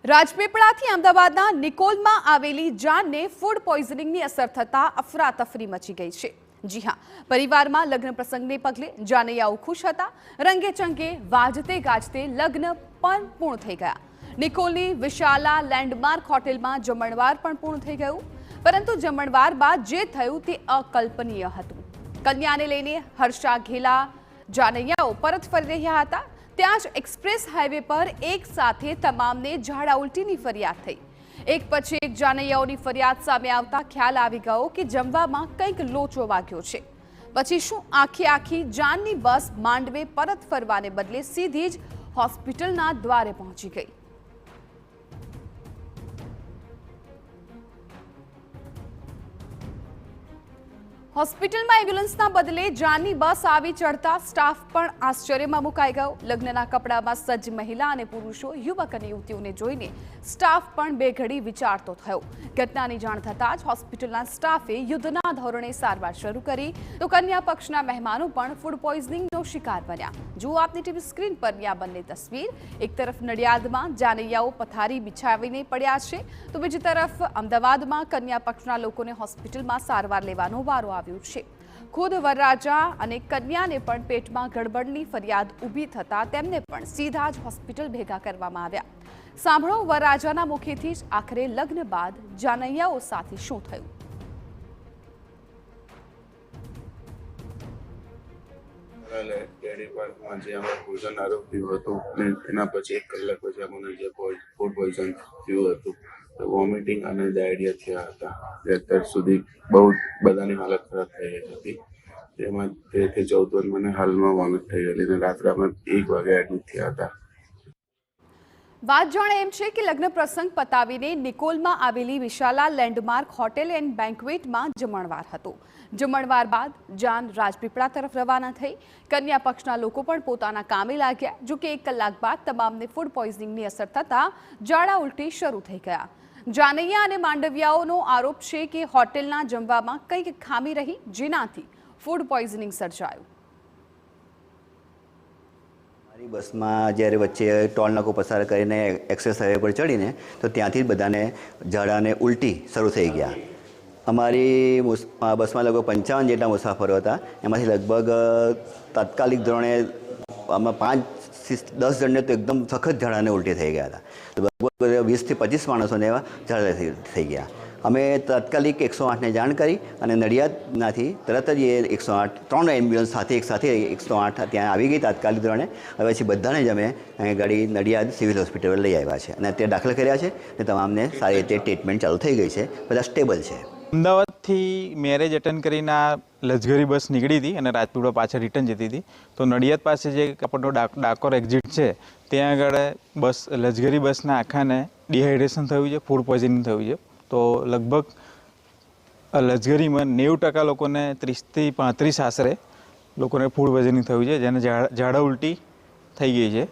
રાજપીપળાથી અમદાવાદના નિકોલમાં આવેલી જાનને ફૂડ પોઈઝનિંગની અસર થતા અફરાતફરી મચી ગઈ છે। જી હા, પરિવારમાં લગ્ન પ્રસંગને પગલે જાનૈયાઓ ખુશ હતા। રંગે ચંગે વાજતે ગાજતે લગ્ન પણ પૂર્ણ થઈ ગયા। નિકોલની વિશાલા લેન્ડમાર્ક હોટેલમાં જમણવાર પણ પૂર્ણ થઈ ગયું, પરંતુ જમણવાર બાદ જે થયું તે અકલ્પનીય હતું। કન્યાને લઈને હર્ષા ઘેલા જાનૈયાઓ પરત ફરી રહ્યા હતા। ત્યાં જ એક્સપ્રેસ હાઈવે પર એક સાથે તમામને ઝાડા ઉલટીની ફરિયાદ થઈ। એક પછી એક જાનૈયાઓની ફરિયાદ સામે આવતા ખ્યાલ આવી ગયો કે જમવામાં કંઈક લોચો વાગ્યો છે। પછી શું આખી જાનની બસ માંડવે પરત ફરવાને બદલે સીધી જ હોસ્પિટલના દ્વારે પહોંચી ગઈ। હોસ્પિટલમાં એમ્બ્યુલન્સના બદલે જાનની બસ આવી ચડતા સ્ટાફ પણ આશ્ચર્યમાં મુકાઈ ગયો। લગ્નના કપડામાં સજ્જ મહિલા અને પુરુષો, યુવક અને યુવતીઓને જોઈને સ્ટાફ પણ બે ઘડી વિચારતો થયો। ઘટનાની જાણ થતાં જ હોસ્પિટલના સ્ટાફે યુદ્ધના ધોરણે સારવાર શરૂ કરી, તો કન્યા પક્ષના મહેમાનો પણ ફૂડ પોઈઝનિંગનો શિકાર બન્યા। જુઓ આપની ટીવી સ્ક્રીન પરની આ બંને તસવીર। એક તરફ નડિયાદમાં જાનૈયાઓ પથારી બિછાવીને પડ્યા છે, તો બીજી તરફ અમદાવાદમાં કન્યા પક્ષના લોકોને હોસ્પિટલમાં સારવાર લેવાનો વારો આવ્યો છે। ખુદ વરરાજા અને કન્યાને પણ પેટમાં ગડબડની ફરિયાદ ઊભી થતા તેમને પણ સીધા જ હોસ્પિટલ ભેગા કરવામાં આવ્યા। સાંભળો વરરાજાના મુખેથી જ આખરે લગ્ન બાદ જાનૈયાઓ સાથે શું થયું। ભોજન આરોગ્યું હતું અને એના પછી 1 કલાક પછી અમને જે ફૂડ પોઈઝન થયું હતું, વોમિટિંગ અને ડાયરિયા થયા હતા। અત્યાર સુધી બહુ બધાની હાલત ખરાબ થઈ ગઈ હતી। જેમાં 13 થી 14 મને હાલમાં વોમિટ થઈ ગયેલી અને રાત્રે અમે 1 વાગે એડમિટ થયા હતા। વાત જાણે એમ છે કે લગ્ન પ્રસંગ પતાવીને નિકોલમાં આવેલી વિશાલા લેન્ડમાર્ક હોટેલ એન્ડ બેન્ક્વેટમાં જમણવાર હતો। જમણવાર બાદ જાન રાજપીપળા તરફ રવાના થઈ। કન્યા પક્ષના લોકો પણ પોતાના કામે લાગ્યા। જો કે 1 કલાક બાદ તમામને ફૂડ પોઈઝનિંગની અસર થતાં ઝાડા ઉલટી શરૂ થઈ ગયા। જાનૈયા અને માંડવિયાઓનો આરોપ છે કે હોટેલના જમવામાં કંઈક ખામી રહી, જેનાથી ફૂડ પોઈઝનિંગ સર્જાયું। મારી બસમાં જ્યારે વચ્ચે ટોલ નાકો પસાર કરીને એક્સપ્રેસ હાઈવે પર ચડીને તો ત્યાંથી જ બધાને ઝાડા અને ઉલટી શરૂ થઈ ગયા। અમારી બસમાં લગભગ 55 જેટલા મુસાફરો હતા। એમાંથી લગભગ તાત્કાલિક ધોરણે આમાં 5 થી 10 જણને તો એકદમ સખત ઝાડા અને ઉલટી થઈ ગયા હતા। લગભગ 20 થી 25 માણસોને એવા ઝાડા થઈ ગયા। અમે તાત્કાલિક 108ને જાણ કરી અને નડિયાદનાથી તરત જ એ 108 3 એમ્બ્યુલન્સ સાથે એક સાથે 108 ત્યાં આવી ગઈ તાત્કાલિક ધોરણે। હવે પછી બધાને જ અમે ગાડી નડિયાદ સિવિલ હોસ્પિટલ લઈ આવ્યા છે અને અત્યારે દાખલ કર્યા છે અને તમામને સારી રીતે ટ્રીટમેન્ટ ચાલુ થઈ ગઈ છે, બધા સ્ટેબલ છે। અમદાવાદથી મેરેજ અટેન્ડ કરીને આ લક્ઝરી બસ નીકળી હતી અને રાજપીપળા પાછળ રિટર્ન જતી હતી, તો નડિયાદ પાસે જે આપણો ડાકોર એક્ઝિટ છે ત્યાં આગળ બસ લક્ઝરી બસના આખાને ડિહાઇડ્રેશન થયું છે, ફૂડ પોઈઝનિંગ થયું છે। તો લગભગ લક્ઝરીમાં 90% લોકોને 30 થી 35 આશરે લોકોને ફૂડ પોઈઝનિંગ થયું છે, જેને ઝાડા ઉલટી થઈ ગઈ છે।